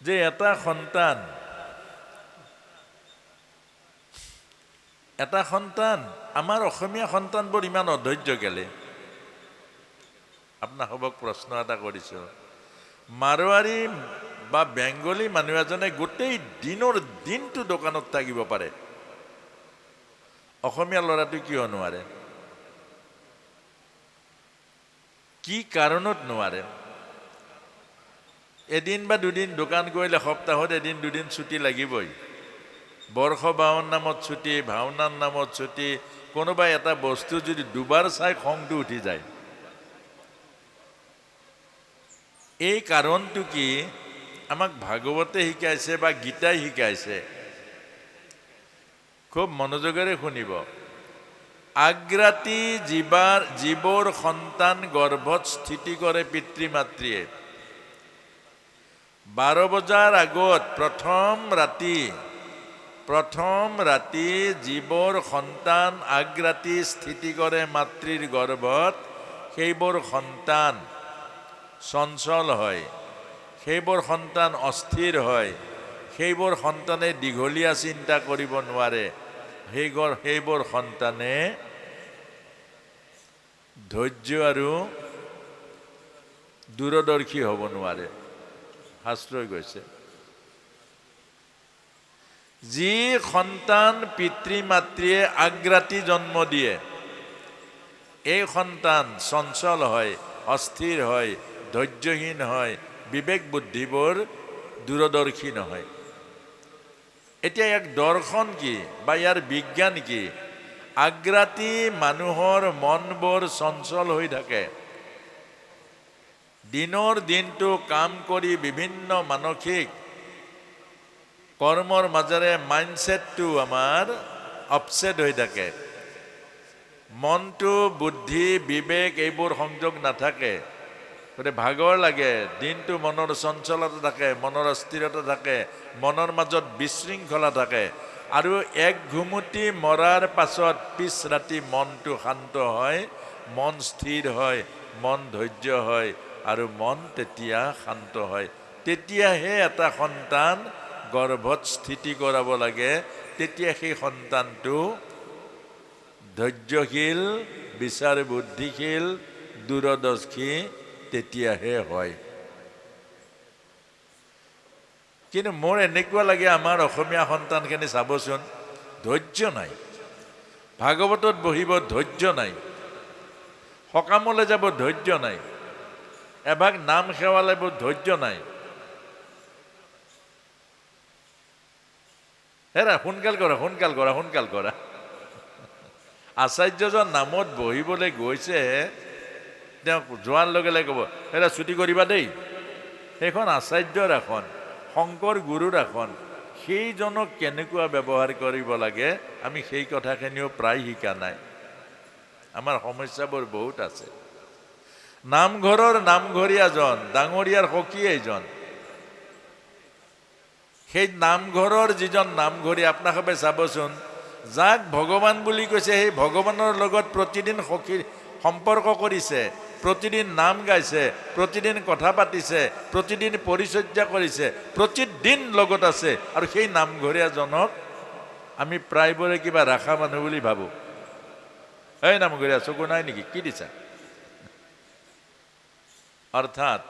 যে এটা সন্তান আমাৰ অসমীয়া সন্তানবোৰ ইমান অধৈৰ্য কেলে? আপোনাক প্ৰশ্ন এটা কৰিছোঁ। মাৰোৱাৰী বা বেংগলী মানুহ এজনে গোটেই দিনটো দোকানত থাকিব পাৰে, অসমীয়া ল'ৰাটো কিয় নোৱাৰে? কি কাৰণত নোৱাৰে? এদিন বা দুদিন দোকান কৰিলে সপ্তাহত এদিন দুদিন ছুটি লাগিবই। বৰ্ষ বাহন নামত ছুটি, ভাওনাৰ নামত ছুটি। কোনোবাই এটা বস্তু যদি দুবাৰ চাই খংটো উঠি যায়। এই কাৰণটো কি? আমাক ভাগৱতে শিকাইছে বা গীতাই শিকাইছে, খুব মনোযোগেৰে শুনিব। আগ্ৰাতি জীৱৰ সন্তান গৰ্ভত স্থিতি কৰে পিতৃ মাতৃয়ে। 12 বজাৰ আগত প্ৰথম ৰাতি জীৱৰ সন্তান আগ্ৰাতি স্থিতি কৰে মাতৃৰ গৰ্ভত। সেইবোৰ সন্তান চঞ্চল হয়, সেইবোৰ সন্তান অস্থিৰ হয়, সেইবোৰ সন্তানে দীঘলীয়া চিন্তা কৰিব নোৱাৰে, সেইবোৰ সন্তানে ধৈৰ্য আৰু দূৰদৰ্শী হ'ব নোৱাৰে। শাস্ত্ৰই কৈছে, যি সন্তান পিতৃ মাতৃয়ে আগ্ৰাতি জন্ম দিয়ে, এই সন্তান চঞ্চল হয়, অস্থিৰ হয়, ধৈৰ্যহীন হয়, বিবেক বুদ্ধিবোৰ দূৰদৰ্শী নহয়। এতিয়া ইয়াক দৰ্শন কি বা ইয়াৰ বিজ্ঞান কি? আগ্ৰাতি মানুহৰ মনবোৰ চঞ্চল হৈ থাকে। দিনৰ দিনটো কাম কৰি বিভিন্ন মানসিক কৰ্মৰ মাজেৰে মাইণ্ডছেটটো আমাৰ আপছেট হৈ থাকে। মনটো, বুদ্ধি, বিবেক এইবোৰ সংযোগ নাথাকে। গতিকে ভাগৰ লাগে, দিনটো মনৰ চঞ্চলতা থাকে, মনৰ অস্থিৰতা থাকে, মনৰ মাজত বিশৃংখলা থাকে। আৰু এক ঘুমুটি মৰাৰ পাছত পিছ ৰাতি মনটো শান্ত হয়, মন স্থিৰ হয়, মন ধৈৰ্য হয়, আৰু মন তেতিয়া শান্ত হয়। তেতিয়াহে এটা সন্তান গৰ্ভত স্থিতি কৰাব লাগে। তেতিয়া সেই সন্তানটো ধৈৰ্যশীল, বিচাৰ বুদ্ধিশীল, দূৰদৰ্শী তেতিয়াহে হয়। কিন্তু মোৰ এনেকুৱা লাগে আমাৰ অসমীয়া সন্তানখিনি চাবচোন, ধৈৰ্য নাই। ভাগৱতত বহিব ধৈৰ্য নাই, সকামলৈ যাব ধৈৰ্য নাই, এভাগ নাম সেৱালে ধৈৰ্য নাই। হেৰা সোনকাল কৰা। আচাৰ্যজন নামত বহিবলৈ গৈছে, তেওঁ যোৱাৰ লগে লগে ক'ব, হেৰা ছুটি কৰিবা দেই। সেইখন আচাৰ্যৰ আসন, শংকৰ গুৰুৰ আসন। সেইজনক কেনেকুৱা ব্যৱহাৰ কৰিব লাগে আমি সেই কথাখিনিও প্ৰায় শিকা নাই। আমাৰ সমস্যাবোৰ বহুত আছে। নামঘৰৰ নামঘৰীয়াজন, ডাঙৰীয়াৰ সখী এইজন, সেই নামঘৰৰ যিজন নামঘৰীয়া, আপোনালোকে চাবচোন, যাক ভগৱান বুলি কৈছে সেই ভগৱানৰ লগত প্ৰতিদিন সখী সম্পৰ্ক কৰিছে, প্ৰতিদিন নাম গাইছে, প্ৰতিদিন কথা পাতিছে, প্ৰতিদিন পৰিচৰ্যা কৰিছে, প্ৰতিদিন লগত আছে। আৰু সেই নামঘৰীয়াজনক আমি প্ৰায়বোৰে কিবা ৰাখা মানুহ বুলি ভাবোঁ। এই নামঘৰীয়া চকু নাই নেকি, কি দিছা? অৰ্থাৎ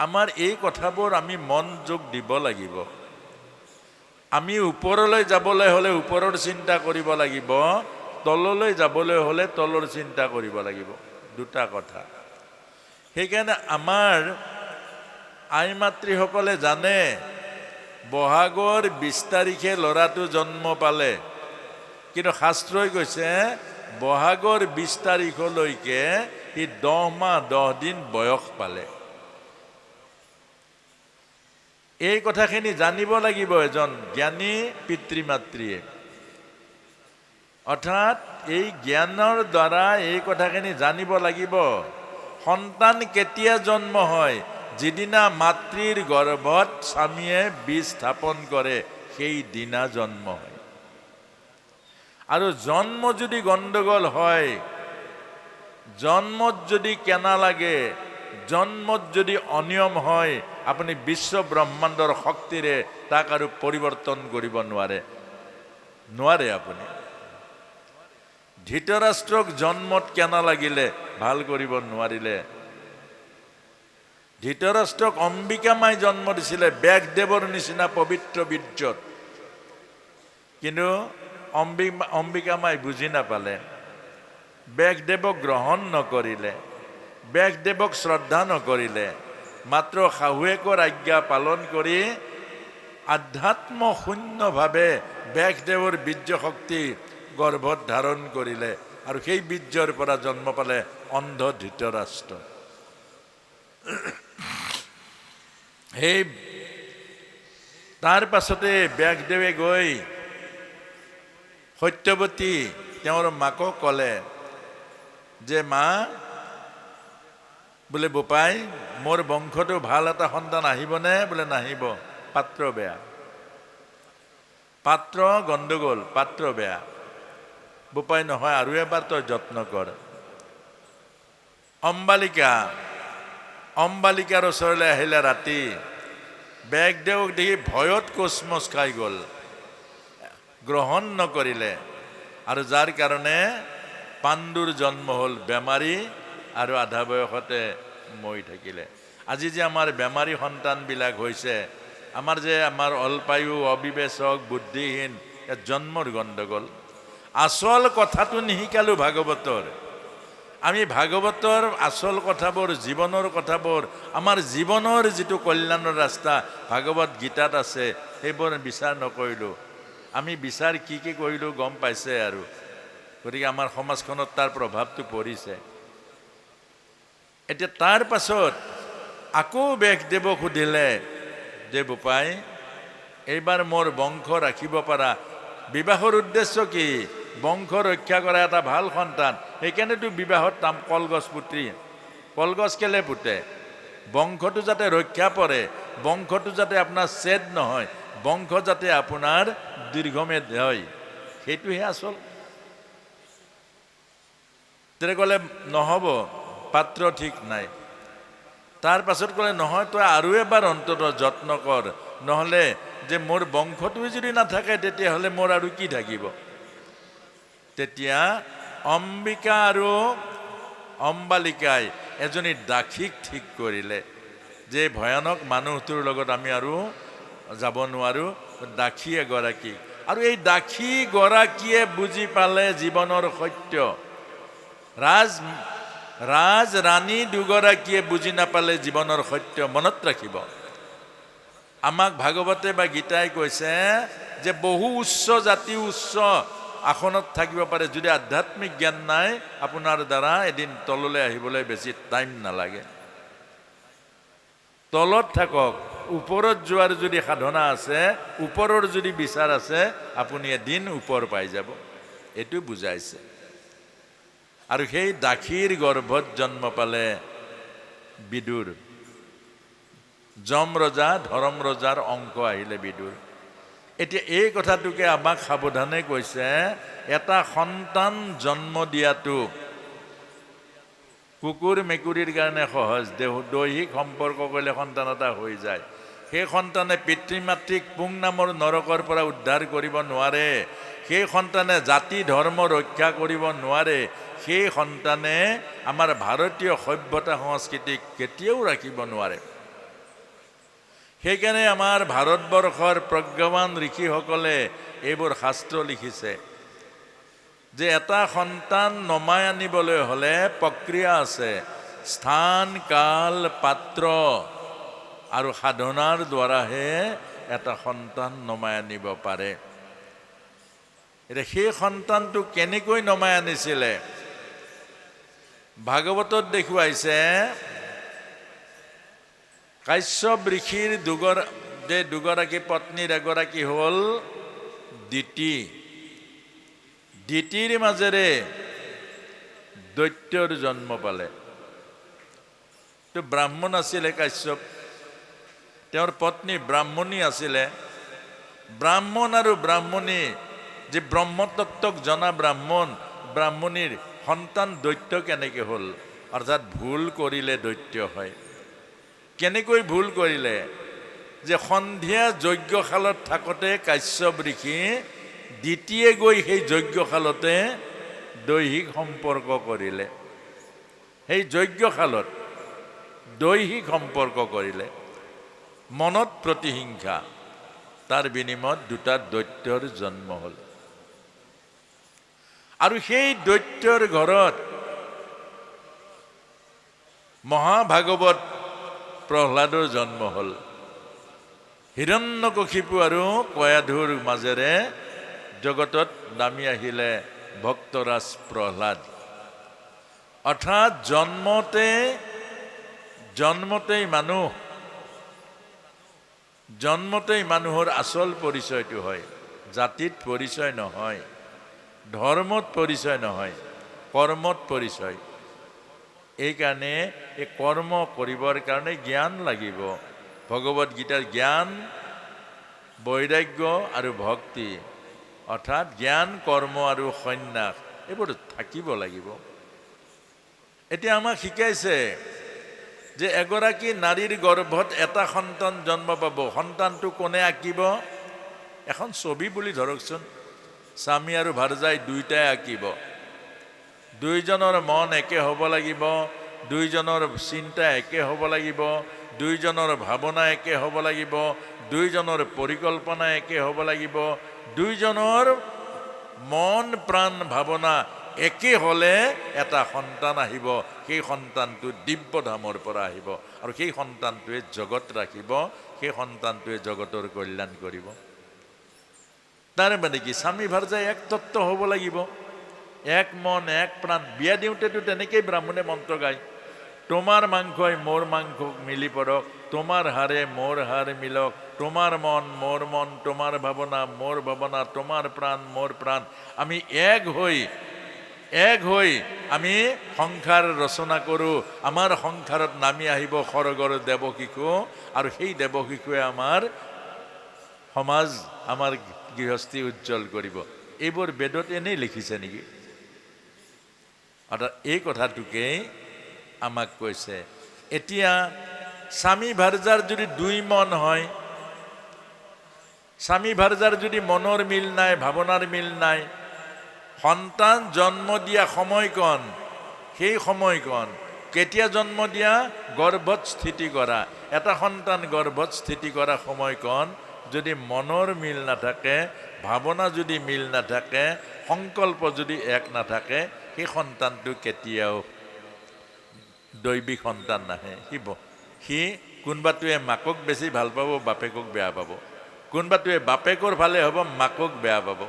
আমাৰ এই কথাবোৰ আমি মনোযোগ দিব লাগিব। আমি ওপৰলৈ যাবলৈ হ'লে ওপৰৰ চিন্তা কৰিব লাগিব, তললৈ যাবলৈ হ'লে তলৰ চিন্তা কৰিব লাগিব। দুটা কথা। সেইকাৰণে আমাৰ আই মাতৃসকলে জানে বহাগৰ 20 তাৰিখে ল'ৰাটো জন্ম পালে, কিন্তু শাস্ত্ৰই কৈছে বহাগৰ 20 তাৰিখলৈকে সি 10 মাহ 10 দিন বয়স পালে। এই কথাখিনি জানিব লাগিব এজন জ্ঞানী পিতৃ মাতৃয়ে। অৰ্থাৎ এই জ্ঞানৰ দ্বাৰা এই কথাখিনি জানিব লাগিব। সন্তান কেতিয়া জন্ম হয়? যিদিনা মাতৃৰ গৰ্ভত স্বামীয়ে বীজ স্থাপন কৰে, সেই দিনা জন্ম হয়। আৰু জন্ম যদি গণ্ডগোল হয়, জন্মত যদি কেনা লাগে, জন্মত যদি অনিয়ম হয় আপুনি বিশ্ব ব্ৰহ্মাণ্ডৰ শক্তিৰে তাক আৰু পৰিৱৰ্তন কৰিব নোৱাৰে আপুনি। ধৃতৰাষ্ট্ৰক জন্মত কেনা লাগিলে ভাল কৰিব নোৱাৰিলে। ধৃতৰাষ্ট্ৰক অম্বিকা মাই জন্ম দিছিলে ব্যাসদেৱৰ নিচিনা পবিত্ৰ বীৰ্যত, কিন্তু অম্বিকা মাই বুজি নাপালে, ব্যাসদেৱক গ্ৰহণ নকৰিলে, ব্যাসদেৱক শ্ৰদ্ধা নকৰিলে, মাত্ৰ শাহুৱেকৰ আজ্ঞা পালন কৰি আধ্যাত্ম শূন্যভাৱে ব্যাসদেৱৰ বীৰ্য শক্তি গৰ্ভত ধাৰণ কৰিলে আৰু সেই বীৰ্যৰ পৰা জন্ম পালে অন্ধ ধৃতৰাষ্ট্ৰ। সেই তাৰ পাছতে ব্যাসদেৱে গৈ সত্যৱতী তেওঁৰ মাকক ক'লে যে মা বোলে বোপাই মোৰ বংশটো ভাল এটা সন্তান আহিবনে? বোলে নাহিব, পাত্ৰ বেয়া, পাত্ৰ গণ্ডগোল, পাত্ৰ বেয়া। বোপাই নহয় আৰু এবাৰ তই যত্ন কৰ। অম্বালিকাৰ ওচৰলৈ আহিলে ৰাতি। ব্যাসদেৱক দেখি ভয়ত কোচমচ খাই গ'ল, গ্ৰহণ নকৰিলে, আৰু যাৰ কাৰণে পাণ্ডুৰ জন্ম হ'ল বেমাৰী আৰু আধা বয়সতে মৰি থাকিলে। আজি যে আমাৰ বেমাৰী সন্তানবিলাক হৈছে, আমাৰ অল্পায়ু, অবিবেচক, বুদ্ধিহীন, জন্মৰ গণ্ডগোল। আচল কথাটো নিশিকালোঁ ভাগৱতৰ। আমি ভাগৱতৰ আচল কথাবোৰ, জীৱনৰ কথাবোৰ, আমাৰ জীৱনৰ যিটো কল্যাণৰ ৰাস্তা ভাগৱত গীতাত আছে, সেইবোৰ বিচাৰ নকৰিলোঁ। আমি বিচাৰ কি কৰিলোঁ গম পাইছে আৰু, গতিকে আমাৰ সমাজখনত তাৰ প্ৰভাৱটো পৰিছে। এতিয়া তাৰ পাছত আকৌ ব্যাসদেৱক সুধিলে যে বোপাই এইবাৰ মোৰ বংশ ৰাখিব পাৰা, বিবাহৰ উদ্দেশ্য কি? বংশ ৰক্ষা কৰা এটা ভাল সন্তান, সেইকাৰণেতো বিবাহত কলগছ পুতি। কলগছ কেলে পুতে? বংশটো যাতে ৰক্ষা পৰে, বংশটো যাতে আপোনাৰ ছেদ নহয়, বংশ যাতে আপোনাৰ দীৰ্ঘমেদ হয়, সেইটোহে আচল। তেনে ক'লে নহ'ব, পাত্ৰ ঠিক নাই। তাৰ পাছত ক'লে নহয় তই আৰু এবাৰ অন্তত যত্ন কৰ, নহ'লে যে মোৰ বংশটোৱে যদি নাথাকে তেতিয়াহ'লে মোৰ আৰু কি থাকিব? তেতিয়া অম্বিকা আৰু অম্বালিকাই এজনী দাসীক ঠিক কৰিলে যে ভয়ানক মানুহটোৰ লগত আমি আৰু যাব নোৱাৰোঁ, দাসী এগৰাকী। আৰু এই দাসী গৰাকীয়ে বুজি পালে জীৱনৰ সত্য। ৰাজৰাণী দুগৰাকীয়ে বুজি নাপালে জীৱনৰ সত্য। মনত ৰাখিব, আমাক ভাগৱতে বা গীতাই কৈছে যে বহু উচ্চ জাতি উচ্চ আসনত থাকিব পাৰে, যদি আধ্যাত্মিক জ্ঞান নাই আপোনাৰ দ্বাৰা এদিন তললৈ আহিবলৈ বেছি টাইম নালাগে। তলত থাকক, ওপৰত যোৱাৰ যদি সাধনা আছে, ওপৰৰ যদি বিচাৰ আছে, আপুনি এদিন ওপৰ পাই যাব, এইটো বুজাইছে। আৰু সেই দাসীৰ গৰ্ভত জন্ম পালে বিদুৰ। যম ৰজা ধৰম ৰজাৰ অংশ আহিলে বিদুৰ। এতিয়া এই কথাটোকে আমাক সাৱধানে কৈছে, এটা সন্তান জন্ম দিয়াটো কুকুৰ মেকুৰীৰ কাৰণে সহজ, দৈহিক সম্পৰ্ক কৰিলে সন্তান এটা হৈ যায়। সেই সন্তানে পিতৃ মাতৃক পুং নামৰ নৰকৰ পৰা উদ্ধাৰ কৰিব নোৱাৰে, সেই সন্তানে জাতি ধৰ্ম ৰক্ষা কৰিব নোৱাৰে, সেই সন্তানে আমাৰ ভাৰতীয় সভ্যতা সংস্কৃতিক কেতিয়াও ৰাখিব নোৱাৰে। সেইকাৰণে আমাৰ ভাৰতবৰ্ষৰ প্ৰজ্ঞাৱান ঋষিসকলে এইবোৰ শাস্ত্ৰ লিখিছে যে এটা সন্তান নমাই আনিবলৈ হ'লে প্ৰক্ৰিয়া আছে, স্থান কাল পাত্ৰ আৰু সাধনাৰ দ্বাৰাহে এটা সন্তান নমাই আনিব পাৰে। এতিয়া সেই সন্তানটো কেনেকৈ নমাই আনিছিলে? ভাগৱতত দেখুৱাইছে কাশ্যপ ঋষিৰ দুগৰাকী পত্নীৰ এগৰাকী হ'ল দিতি। দিতিৰ মাজেৰে দৈত্যৰ জন্ম পালে। তো ব্ৰাহ্মণ আছিলে কাশ্যপ, তেওঁৰ পত্নী ব্ৰাহ্মণী আছিলে। ব্ৰাহ্মণ আৰু ব্ৰাহ্মণী, যে ব্ৰহ্মতত্ত্বক জনা ব্ৰাহ্মণীৰ সন্তান দৈত্য কেনেকৈ হ'ল? অৰ্থাৎ ভুল কৰিলে দৈত্য হয়। কেনেকৈ ভুল কৰিলে? যে সন্ধিয়া যজ্ঞশালত থাকোঁতে কাশ্যপ ঋষি দ্বিতীয়ে গৈ সেই যজ্ঞশালতে দৈহিক সম্পৰ্ক কৰিলে। সেই যজ্ঞশালত দৈহিক সম্পৰ্ক কৰিলে, মনত প্ৰতিহিংসা, তাৰ বিনিময়ত দুটা দৈত্যৰ জন্ম হ'ল। আৰু সেই দৈত্যৰ ঘৰত মহাভাগৱত প্ৰহ্লাদৰ জন্ম হ'ল। হিৰণ্যকশিপু আৰু কয়াধুৰ মাজেৰে জগতত নামি আহিলে ভক্তৰাজ প্ৰহ্লাদ। অৰ্থাৎ জন্মতেই মানুহৰ আচল পৰিচয়টো হয়, জাতিত পৰিচয় নহয়, ধৰ্মত পৰিচয় নহয়, কৰ্মত পৰিচয়। এইকাৰণে এই কৰ্ম কৰিবৰ কাৰণে জ্ঞান লাগিব। ভগৱত গীতাৰ জ্ঞান, বৈৰাগ্য আৰু ভক্তি, অৰ্থাৎ জ্ঞান, কৰ্ম আৰু সন্ন্যাস, এইবোৰ থাকিব লাগিব। এতিয়া আমাক শিকাইছে যে এগৰাকী নাৰীৰ গৰ্ভত এটা সন্তান জন্ম পাব। সন্তানটো কোনে আঁকিব? এখন ছবি বুলি ধৰকচোন, স্বামী আৰু ভাৰ্যাই দুয়োটাই আঁকিব। দুইজনৰ মন একে হ'ব লাগিব, দুইজনৰ চিন্তা একে হ'ব লাগিব, দুইজনৰ ভাৱনা একে হ'ব লাগিব, দুইজনৰ পৰিকল্পনা একে হ'ব লাগিব। দুইজনৰ মন, প্ৰাণ, ভাৱনা একে হ'লে এটা সন্তান আহিব। সেই সন্তানটো দিব্যধামৰ পৰা আহিব আৰু সেই সন্তানটোৱে জগত ৰাখিব, সেই সন্তানটোৱে জগতৰ কল্যাণ কৰিব। তাৰ মানে কি? স্বামী ভাৰ্যাই এক তত্ত্ব হ'ব লাগিব, এক মন, এক প্ৰাণ। বিয়া দিওঁতেতো তেনেকেই ব্ৰাহ্মণে মন্ত্ৰ গায়, তোমাৰ মাংসই মোৰ মাংস মিলি পৰক, তোমাৰ হাড়ে মোৰ হাড় মিলক, তোমাৰ মন মোৰ মন, তোমাৰ ভাৱনা মোৰ ভাৱনা, তোমাৰ প্ৰাণ মোৰ প্ৰাণ। আমি এক হৈ আমি সংসাৰ ৰচনা কৰোঁ। আমাৰ সংসাৰত নামি আহিব স্বৰ্গৰ দেৱ শিশু, আৰু সেই দেৱ শিশুৱে আমাৰ সমাজ, আমাৰ গৃহস্থী উজ্জ্বল কৰিব। এইবোৰ বেদত এনেই লিখিছে নেকি? অৰ্থাৎ এই কথাটোকেই আমাক কৈছে। এতিয়া স্বামী ভাৰ্যাৰ যদি দুই মন হয়, স্বামী ভাৰ্যাৰ যদি মনৰ মিল নাই, ভাৱনাৰ মিল নাই, সন্তান জন্ম দিয়া সময়কণ, সেই সময়কণ কেতিয়া জন্ম দিয়া? গৰ্ভত স্থিতি কৰা। এটা সন্তান গৰ্ভত স্থিতি কৰা সময়কণ যদি মনৰ মিল নাথাকে, ভাৱনা যদি মিল নাথাকে, সংকল্প যদি এক নাথাকে, সেই সন্তানটো কেতিয়াও দৈৱিক সন্তান নাহে। সি কোনোবাটোৱে মাকক বেছি ভাল পাব, বাপেকক বেয়া পাব। কোনোবাটোৱে বাপেকৰ ভালে হ'ব, মাকক বেয়া পাব।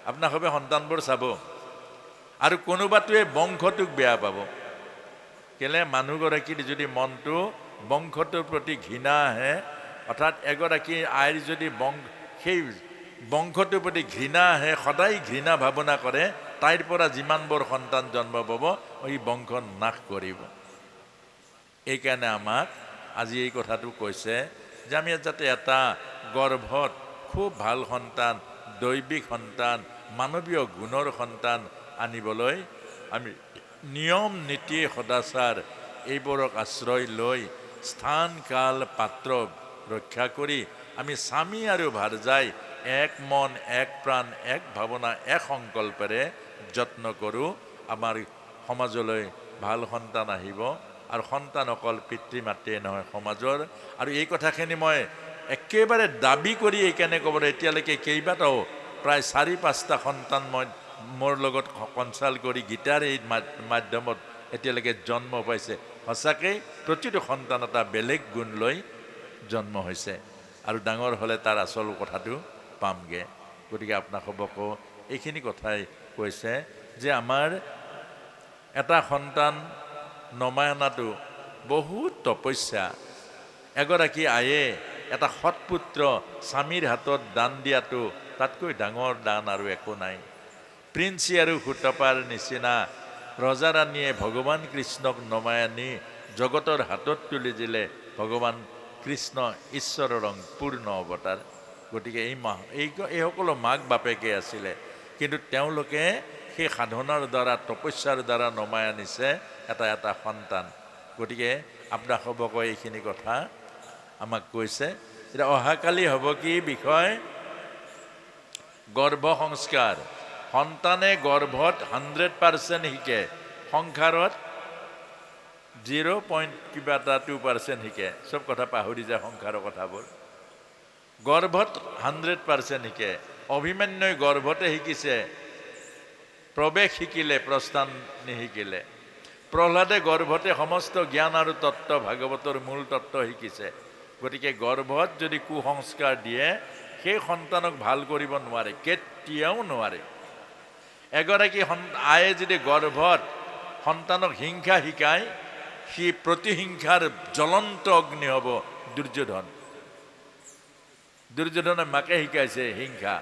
আপোনাক সবে সন্তানবোৰ চাব। আৰু কোনোবাটোৱে বংশটোক বেয়া পাব। কেলে? মানুহগৰাকীৰ যদি মনটো বংশটোৰ প্ৰতি ঘৃণা আহে, অৰ্থাৎ এগৰাকী আইৰ যদি সেই বংশটোৰ প্ৰতি ঘৃণা আহে, সদায় ঘৃণা ভাৱনা কৰে, তাইৰ পৰা যিমানবোৰ সন্তান জন্ম পাব, এই বংশ নাশ কৰিব। এইকাৰণে আমাক আজি এই কথাটো কৈছে যে আমি যাতে এটা গৰ্ভত খুব ভাল সন্তান, দৈৱিক সন্তান, মানৱীয় গুণৰ সন্তান আনিবলৈ আমি নিয়ম, নীতি, সদাচাৰ এইবোৰক আশ্ৰয় লৈ স্থান, কাল, পাত্ৰ ৰক্ষা কৰি আমি স্বামী আৰু ভাৰ্যাই এক মন, এক প্ৰাণ, এক ভাৱনা, এক সংকল্পেৰে যত্ন কৰোঁ। আমাৰ সমাজলৈ ভাল সন্তান আহিব। আৰু সন্তান অকল পিতৃ মাতৃয়ে নহয়, সমাজৰ। আৰু এই কথাখিনি মই একেবাৰে দাবী কৰি এইকাৰণে ক'ব, এতিয়ালৈকে কেইবাটাও প্ৰায় 4-5টা সন্তান মই মোৰ লগত কনচাল্ট কৰি গীতাৰ এই মাধ্যমত এতিয়ালৈকে জন্ম পাইছে। সঁচাকৈ প্ৰতিটো সন্তান এটা বেলেগ গুণ লৈ জন্ম হৈছে, আৰু ডাঙৰ হ'লে তাৰ আচল কথাটো পামগৈ। গতিকে আপোনালোককো এইখিনি কথাই কৈছে যে আমাৰ এটা সন্তান নমাই অনাটো বহুত তপস্যা। এগৰাকী আয়ে এটা সৎপুত্ৰ স্বামীৰ হাতত দান দিয়াটো তাতকৈ ডাঙৰ দান আৰু একো নাই। প্ৰিন্সি আৰু সুতপাৰ নিচিনা ৰজাৰাণীয়ে ভগৱান কৃষ্ণক নমাই আনি জগতৰ হাতত তুলি দিলে। ভগৱান কৃষ্ণ ঈশ্বৰৰ পূৰ্ণ অৱতাৰ। গতিকে এই সকলো মাক বাপেকে আছিলে, কিন্তু তেওঁলোকে সেই সাধনাৰ দ্বাৰা তপস্যাৰ দ্বাৰা নমাই আনিছে এটা এটা সন্তান। গতিকে আপোনাসৱকৈ এইখিনি কথা আমাক কৈছে। এতিয়া অহাকালি হ'ব কি বিষয়? গৰ্ভ সংস্কাৰ। সন্তানে গৰ্ভত 100% শিকে, সংসাৰত 0.2% শিকে। চব কথা পাহৰি যায় সংসাৰৰ কথাবোৰ। গৰ্ভত 100% শিকে। অভিমন্যুই গৰ্ভতে শিকিছে, প্ৰৱেশ শিকিলে, প্ৰস্থান নিশিকিলে। প্ৰহ্লাদে গৰ্ভতে সমস্ত জ্ঞান আৰু তত্ত্ব, ভাগৱতৰ মূল তত্ত্ব শিকিছে। গতিকে গৰ্ভত যদি কুসংস্কাৰ দিয়ে, সেই সন্তানক ভাল কৰিব নোৱাৰে, কেতিয়াও নোৱাৰে। এগৰাকী আয়ে যদি গৰ্ভত সন্তানক হিংসা শিকায়, সি প্ৰতিহিংসাৰ জ্বলন্ত অগ্নি হ'ব দুৰ্যোধন। দুৰ্যোধনে মাকে শিকাইছে হিংসা।